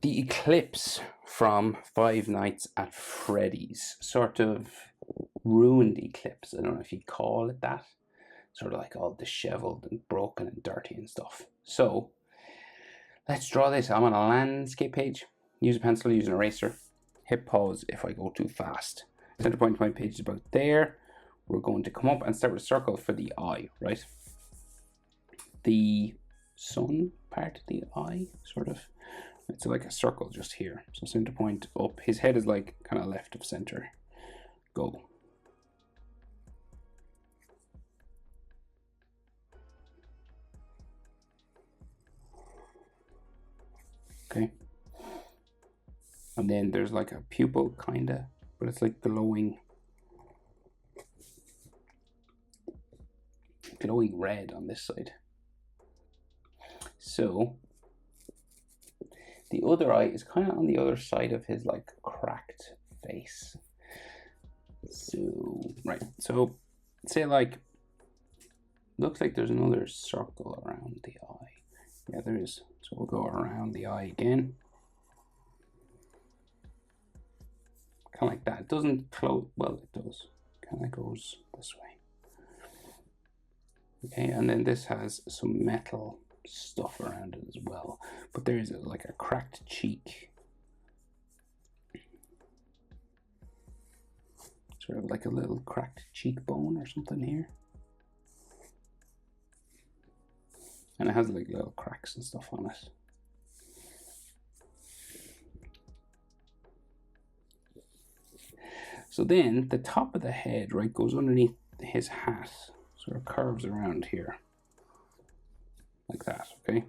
the Eclipse from Five Nights at Freddy's sort of ruined Eclipse. I don't know if you'd call it that. Sort of like all disheveled and broken and dirty and stuff. So let's draw this. I'm on a landscape page. Use a pencil, use an eraser. Hit pause if I go too fast. Center point of my page is about there. We're going to come up and start with a circle for the eye, right? The sun part of the eye, sort of. It's like a circle just here. So center point up. His head is like kind of left of center. Go. Okay. And then there's like a pupil kinda, but it's like glowing red on this side. So the other eye is kind of on the other side of his like cracked face. So right, so say like looks like there's another circle around the eye. Yeah, there is. So we'll go around the eye again. Kind of like that. It doesn't close, well it does. Kind of goes this way. Okay, and then this has some metal stuff around it as well. But there is like a cracked cheek. Sort of like a little cracked cheekbone or something here. And it has like little cracks and stuff on it. So then the top of the head, right, goes underneath his hat, sort of curves around here. Like that, okay?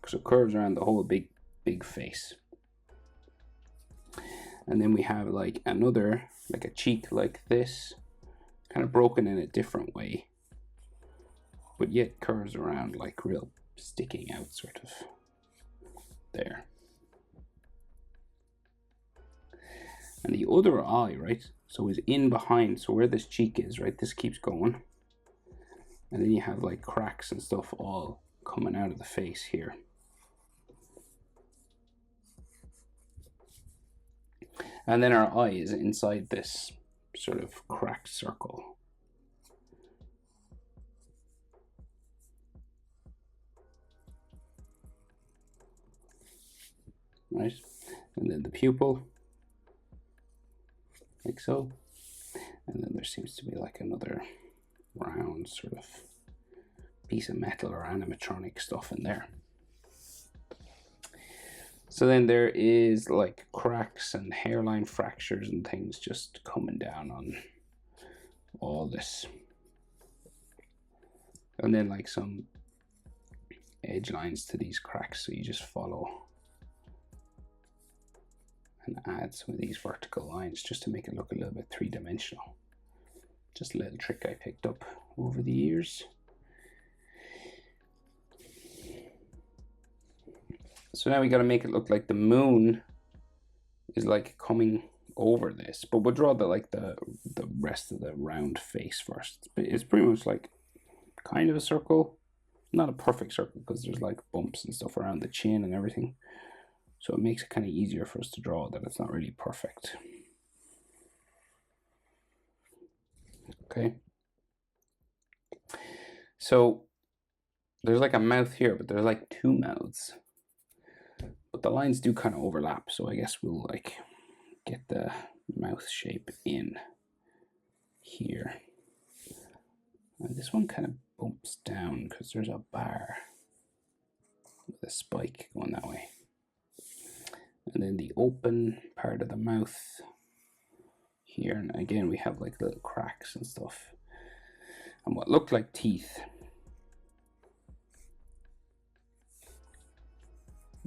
So it curves around the whole big face. And then we have like another, like a cheek like this, kind of broken in a different way, but yet curves around like real sticking out sort of there. And the other eye, right, so is in behind, so where this cheek is, right, this keeps going. And then you have like cracks and stuff all coming out of the face here. And then our eye is inside this sort of cracked circle. Right, and then the pupil, like so. And then there seems to be like another round sort of piece of metal or animatronic stuff in there. So then there is like cracks and hairline fractures and things just coming down on all this. And then like some edge lines to these cracks, so you just follow and add some of these vertical lines just to make it look a little bit three-dimensional. Just a little trick I picked up over the years. So now we got to make it look like the moon is like coming over this, but we'll draw the rest of the round face first. It's pretty much like kind of a circle, not a perfect circle because there's like bumps and stuff around the chin and everything. So it makes it kind of easier for us to draw that it's not really perfect. Okay. So there's like a mouth here, but there's like two mouths. But the lines do kind of overlap, so I guess we'll like get the mouth shape in here. And this one kind of bumps down because there's a bar with a spike going that way. And then the open part of the mouth here, and again we have like little cracks and stuff and what looked like teeth.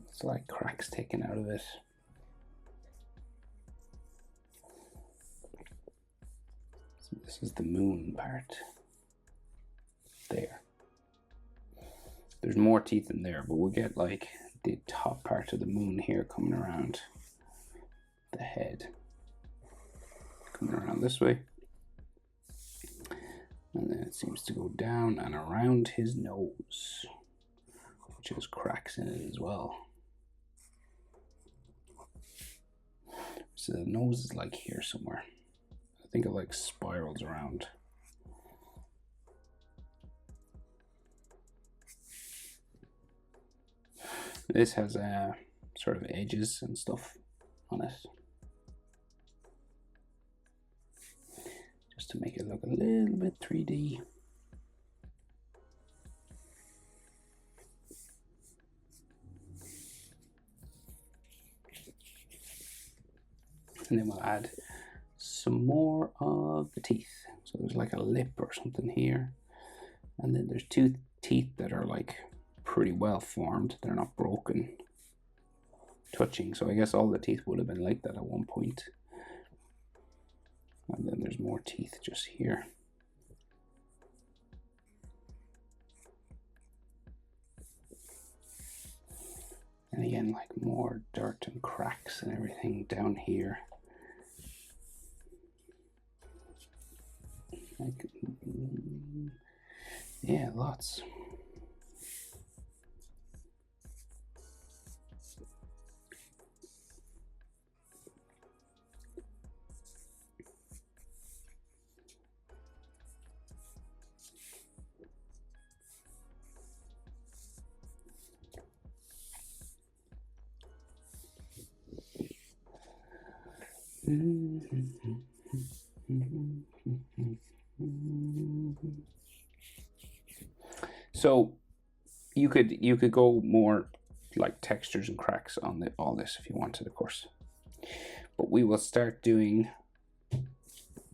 It's like cracks taken out of it. So this is the moon part there. There's more teeth in there, but we'll get like the top part of the moon here coming around the head, coming around this way, and then it seems to go down and around his nose, which has cracks in it as well. So the nose is like here somewhere. I think it like spirals around. This has sort of edges and stuff on it, just to make it look a little bit 3D. And then we'll add some more of the teeth. So there's like a lip or something here. And then there's two teeth that are like pretty well formed. They're not broken, touching. So I guess all the teeth would have been like that at one point. And then there's more teeth just here. And again, like more dirt and cracks and everything down here. Like, yeah, lots. So you could go more like textures and cracks on all this if you wanted, of course. But we will start doing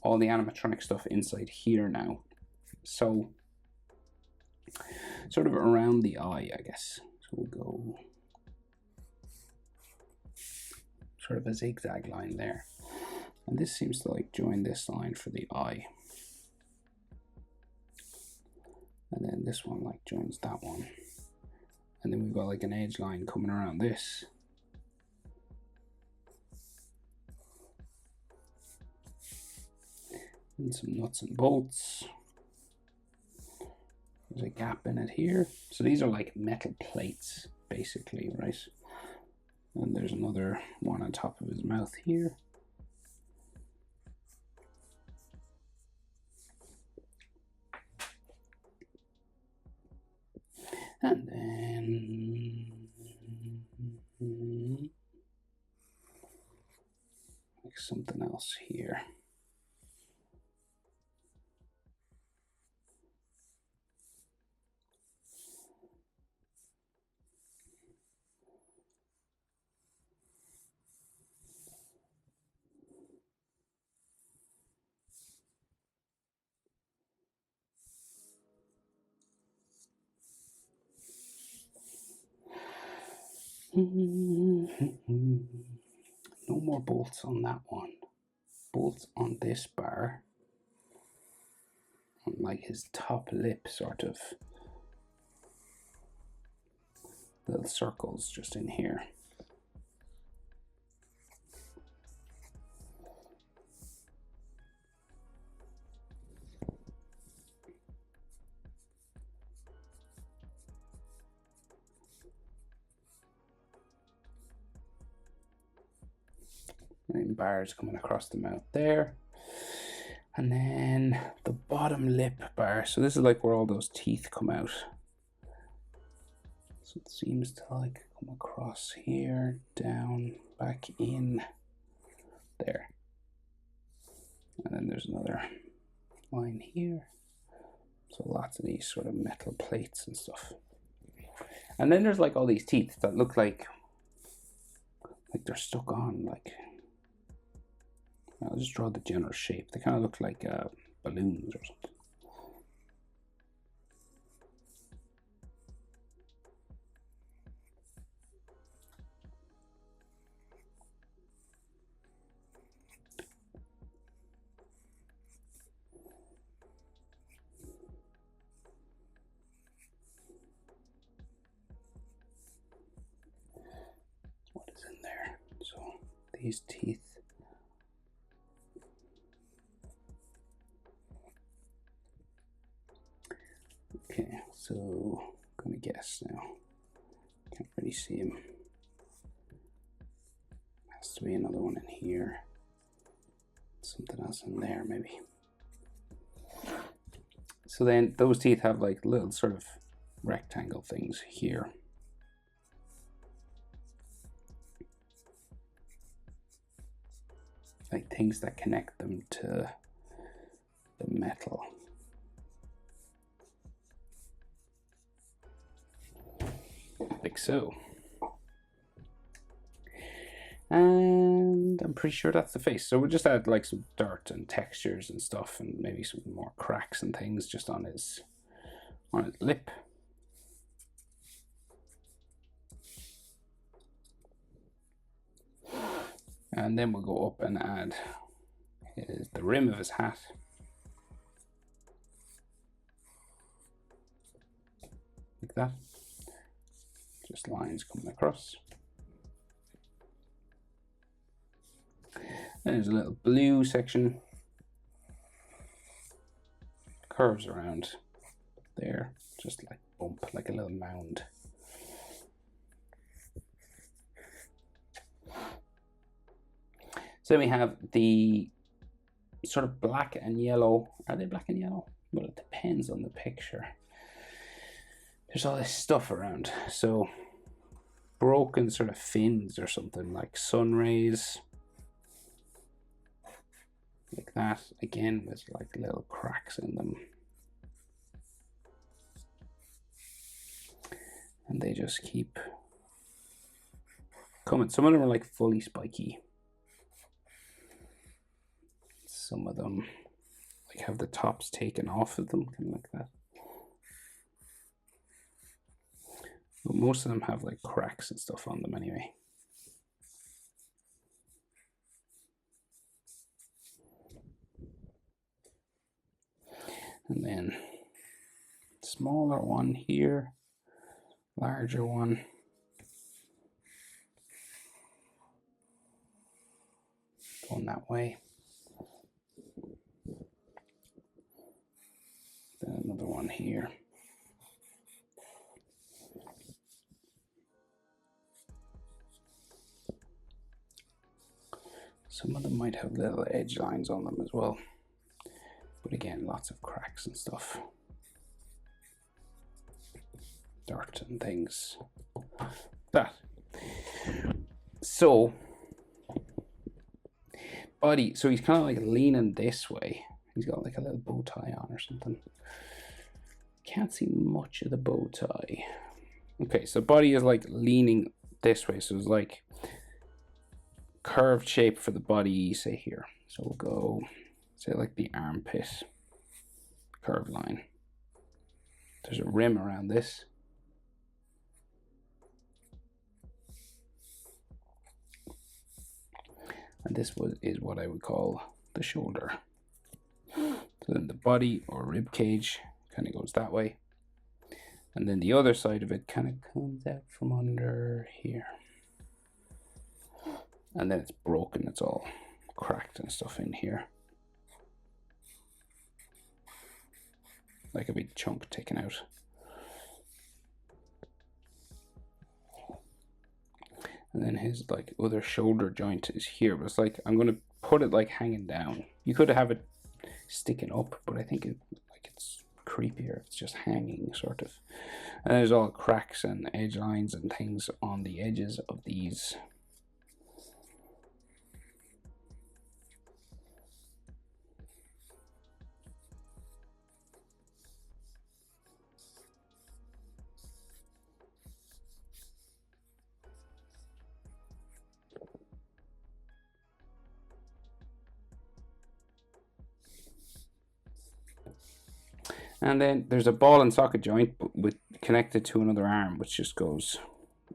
all the animatronic stuff inside here now. So sort of around the eye, I guess. So we'll go sort of a zigzag line there. And this seems to like join this line for the eye. And then this one like joins that one. And then we've got like an edge line coming around this. And some nuts and bolts. There's a gap in it here. So these are like metal plates, basically, right? And there's another one on top of his mouth here. And then like something else here. No more bolts on that one. Bolts on this bar. On like his top lip, sort of. Little circles just in here. And bars coming across the mouth there. And then the bottom lip bar. So this is like where all those teeth come out. So it seems to like come across here, down, back in, there. And then there's another line here. So lots of these sort of metal plates and stuff. And then there's like all these teeth that look like they're stuck on, like, I'll just draw the general shape. They kind of look like balloons or something. What is in there? So these teeth. Okay, so I'm gonna guess now. Can't really see him. Has to to be another one in here. Something else in there, maybe. So then those teeth have like little sort of rectangle things here. Like things that connect them to the metal. Like so. And I'm pretty sure that's the face. So we'll just add like some dirt and textures and stuff, and maybe some more cracks and things just on his lip. And then we'll go up and add the rim of his hat. Like that. Just lines coming across. And there's a little blue section. Curves around there. Just like bump, like a little mound. So then we have the sort of black and yellow. Are they black and yellow? Well, it depends on the picture. There's all this stuff around. So broken sort of fins or something, like sun rays. Like that, again with like little cracks in them. And they just keep coming. Some of them are like fully spiky. Some of them like have the tops taken off of them, kind of like that. But most of them have like cracks and stuff on them anyway. And then smaller one here, larger one. Going that way. Then another one here. Some of them might have little edge lines on them as well. But again, lots of cracks and stuff. Dirt and things. That. So, body. So he's kind of like leaning this way. He's got like a little bow tie on or something. Can't see much of the bow tie. Okay, so body is like leaning this way. So it's like curved shape for the body, say here. So we'll go, say like the armpit curved line. There's a rim around this. And this is what I would call the shoulder. So then the body or rib cage kind of goes that way. And then the other side of it kind of comes out from under here. And then it's broken, it's all cracked and stuff in here. Like a big chunk taken out. And then his like other shoulder joint is here, but it's like, I'm gonna put it like hanging down. You could have it sticking up, but I think it's creepier. It's just hanging sort of. And there's all cracks and edge lines and things on the edges of these. And then there's a ball and socket joint with connected to another arm, which just goes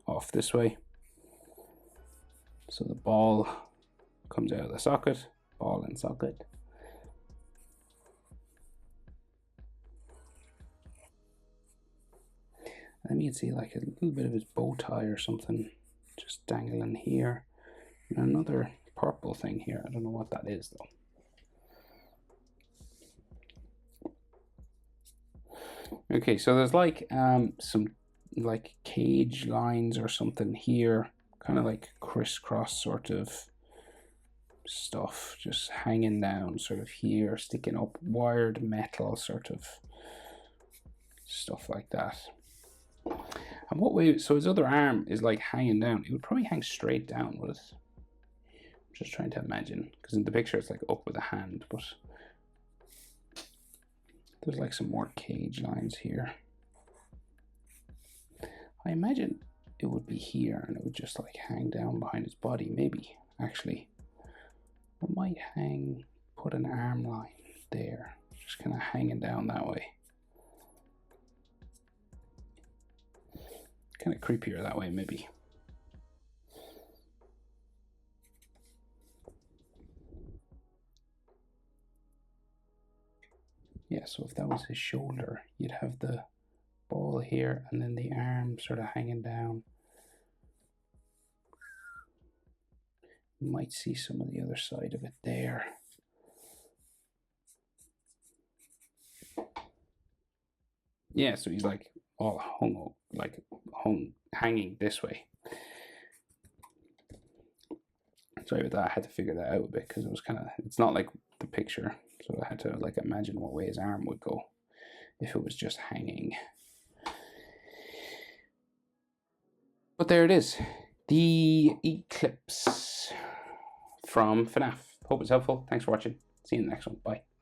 off this way. So the ball comes out of the socket, ball and socket. And then you can see like a little bit of his bow tie or something just dangling here. And another purple thing here. I don't know what that is though. Okay, so there's like some like cage lines or something here, kind of like crisscross sort of stuff just hanging down sort of here, sticking up, wired metal sort of stuff like that. And what way, so his other arm is like hanging down. It would probably hang straight down, would it? I'm just trying to imagine, because in the picture it's like up with a hand, but there's like some more cage lines here. I imagine it would be here and it would just like hang down behind his body. Maybe actually I might put an arm line there, just kind of hanging down that way. Kind of creepier that way, maybe. Yeah, so if that was his shoulder, you'd have the ball here and then the arm sort of hanging down. You might see some of the other side of it there. Yeah, so he's like all hanging this way. Sorry about that, I had to figure that out a bit because it was it's not like the picture, so I had to like imagine what way his arm would go if it was just hanging. But there it is, the Eclipse from FNAF. Hope it's helpful. Thanks for watching. See you in the next one. Bye.